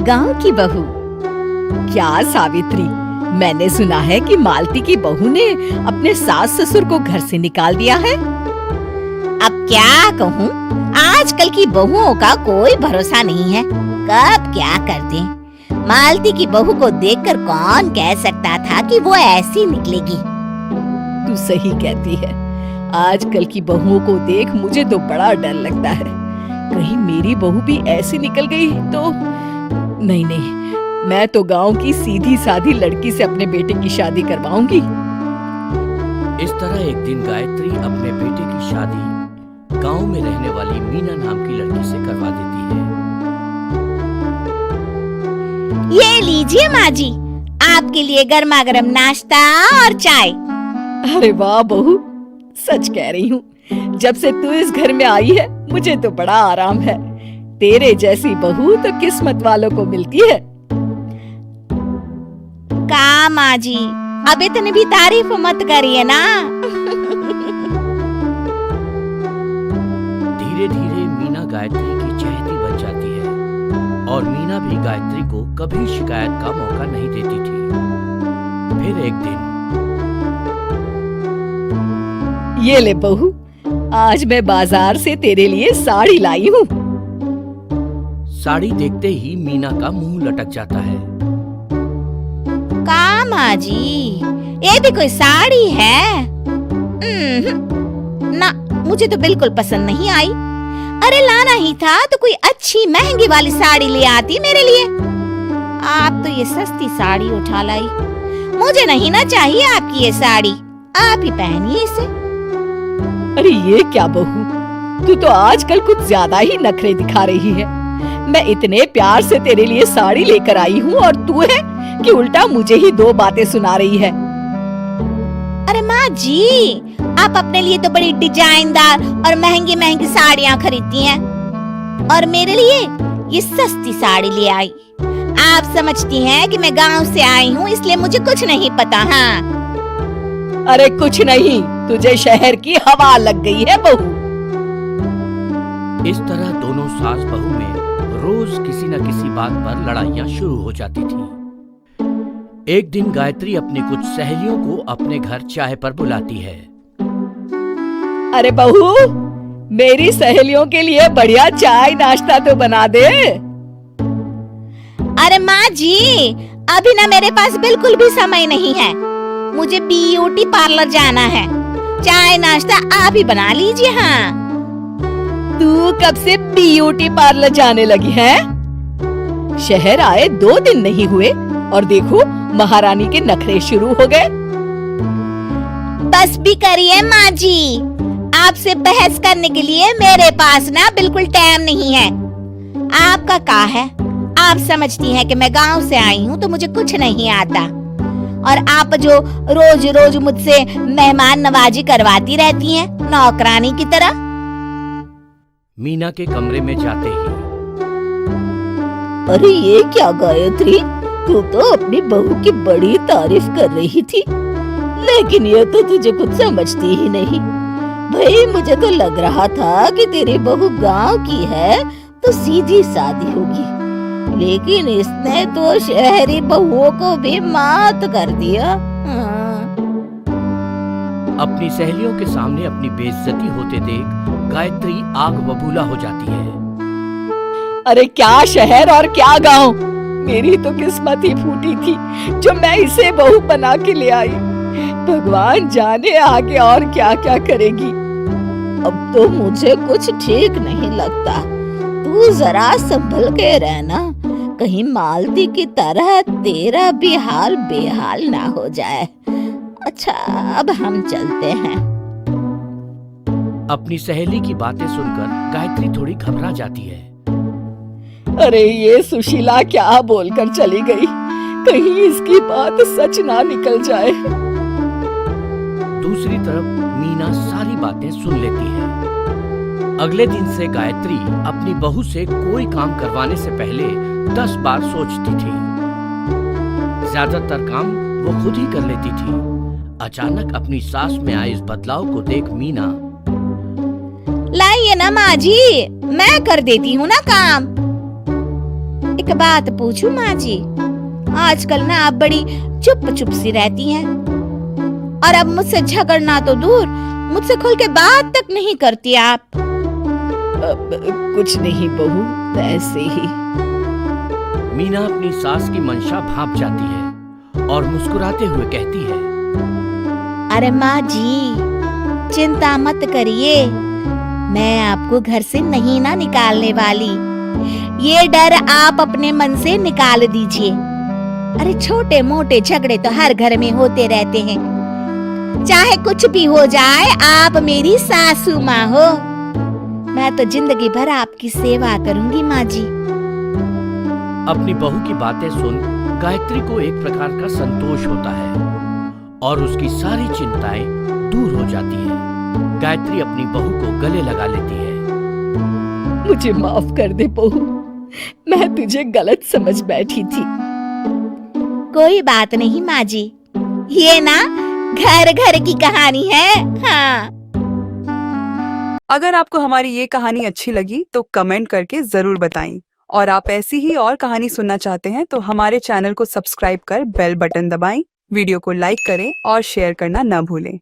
गांव की बहू। क्या सावित्री, मैंने सुना है कि मालती की बहू ने अपने सास ससुर को घर से निकाल दिया है। अब क्या कहूँ, आजकल की बहुओं का कोई भरोसा नहीं है, कब क्या कर दें। मालती की बहू को देखकर कौन कह सकता था कि वो ऐसी निकलेगी। तू सही कहती है, आजकल की बहुओं को देख मुझे तो बड़ा डर लगता है। कहीं मेरी बहू भी ऐसी निकल गई तो। नहीं नहीं, मैं तो गांव की सीधी सादी लड़की से अपने बेटे की शादी करवाऊंगी। इस तरह एक दिन गायत्री अपने बेटे की शादी गांव में रहने वाली मीना नाम की लड़की से करवा देती है। ये लीजिए माँ जी, आपके लिए गर्मा गर्म नाश्ता और चाय। अरे वाह बहू, सच कह रही हूँ, जब से तू इस घर में आई है मुझे तो बड़ा आराम है। तेरे जैसी बहू तो किस्मत वालों को मिलती है। का माँ जी, अब इतनी भी तारीफ मत करिए ना। धीरे धीरे मीना गायत्री की चहेती बन जाती है और मीना भी गायत्री को कभी शिकायत का मौका नहीं देती थी। फिर एक दिन, ये ले बहू, आज मैं बाजार से तेरे लिए साड़ी लाई हूँ। साड़ी देखते ही मीना का मुंह लटक जाता है। का माँ जी, ये भी कोई साड़ी है? ना, मुझे तो बिल्कुल पसंद नहीं आई। अरे लाना ही था तो कोई अच्छी महंगी वाली साड़ी ले आती मेरे लिए। आप तो ये सस्ती साड़ी उठा लाई। मुझे नहीं ना चाहिए आपकी ये साड़ी, आप ही पहनिए इसे। अरे ये क्या बहू, तू तो आजकल कुछ ज्यादा ही नखरे दिखा रही है। मैं इतने प्यार से तेरे लिए साड़ी लेकर आई हूँ और तू है कि उल्टा मुझे ही दो बातें सुना रही है। अरे माँ जी, आप अपने लिए तो बड़ी डिजाइनदार और महंगी महंगी साड़ियाँ खरीदती हैं और मेरे लिए ये सस्ती साड़ी ले आई। आप समझती हैं कि मैं गांव से आई हूँ इसलिए मुझे कुछ नहीं पता। हाँ, अरे कुछ नहीं, तुझे शहर की हवा लग गई है बहू। इस तरह दोनों सास बहू में रोज किसी न किसी बात पर लड़ाइयाँ शुरू हो जाती थी। एक दिन गायत्री अपनी कुछ सहेलियों को अपने घर चाय पर बुलाती है। अरे बहू, मेरी सहेलियों के लिए बढ़िया चाय नाश्ता तो बना दे। अरे माँ जी, अभी ना मेरे पास बिल्कुल भी समय नहीं है, मुझे ब्यूटी पार्लर जाना है। चाय नाश्ता आप ही बना लीजिए। हाँ, तू कब से ब्यूटी पार्लर जाने लगी है? शहर आए 2 दिन नहीं हुए और देखो महारानी के नखरे शुरू हो गए। बस भी करिए माँ जी, आपसे बहस करने के लिए मेरे पास ना बिल्कुल टाइम नहीं है। आपका क्या है, आप समझती हैं कि मैं गांव से आई हूँ तो मुझे कुछ नहीं आता और आप जो रोज रोज मुझसे मेहमान नवाजी करवाती रहती हैं नौकरानी की तरह। मीना के कमरे में जाते ही, अरे ये क्या गायत्री, तू तो अपनी बहू की बड़ी तारीफ कर रही थी, लेकिन ये तो तुझे कुछ समझती ही नहीं। भाई मुझे तो लग रहा था कि तेरी बहू गांव की है तो सीधी सादी होगी, लेकिन इसने तो शहरी बहुओं को भी मात कर दिया। अपनी सहेलियों के सामने अपनी बेइज्जती होते देख गायत्री आग बबूला हो जाती है। अरे क्या शहर और क्या गांव, मेरी तो किस्मत ही फूटी थी जो मैं इसे बहू बना के ले आई। भगवान जाने आगे और क्या क्या करेगी। अब तो मुझे कुछ ठीक नहीं लगता, तू जरा संभल के रहना, कहीं मालती की तरह तेरा भी हाल बेहाल ना हो जाए। अच्छा, अब हम चलते हैं। अपनी सहेली की बातें सुनकर गायत्री थोड़ी घबरा जाती है। अरे ये सुशीला क्या बोलकर चली गई, कहीं इसकी बात सच ना निकल जाए। दूसरी तरफ मीना सारी बातें सुन लेती है। अगले दिन से गायत्री अपनी बहू से कोई काम करवाने से पहले 10 बार सोचती थी। ज्यादातर काम वो खुद ही कर लेती थी। अचानक अपनी सास में आए इस बदलाव को देख मीना, लाइए ना माँ जी, मैं कर देती हूँ ना काम। एक बात पूछूं माँ जी? आजकल ना आप बड़ी चुप चुप सी रहती हैं और अब मुझसे झगड़ना तो दूर, मुझसे खुल के बात तक नहीं करती आप। कुछ नहीं बहू, ऐसे ही। मीना अपनी सास की मंशा भांप जाती है और मुस्कुराते हुए कहती है, अरे माँ जी, चिंता मत करिए, मैं आपको घर से नहीं ना निकालने वाली। ये डर आप अपने मन से निकाल दीजिए। अरे छोटे मोटे झगड़े तो हर घर में होते रहते हैं, चाहे कुछ भी हो जाए, आप मेरी सासू माँ हो। मैं तो जिंदगी भर आपकी सेवा करूंगी माँ जी। अपनी बहू की बातें सुन गायत्री को एक प्रकार का संतोष होता है और उसकी सारी चिंताएं दूर हो जाती है। गायत्री अपनी बहू को गले लगा लेती है। मुझे माफ कर दे बहू, मैं तुझे गलत समझ बैठी थी। कोई बात नहीं माँ जी, ये ना घर घर की कहानी है। हाँ। अगर आपको हमारी ये कहानी अच्छी लगी तो कमेंट करके जरूर बताएं, और आप ऐसी ही और कहानी सुनना चाहते हैं तो हमारे चैनल को सब्सक्राइब कर बेल बटन दबाएं, वीडियो को लाइक करें और शेयर करना न भूलें।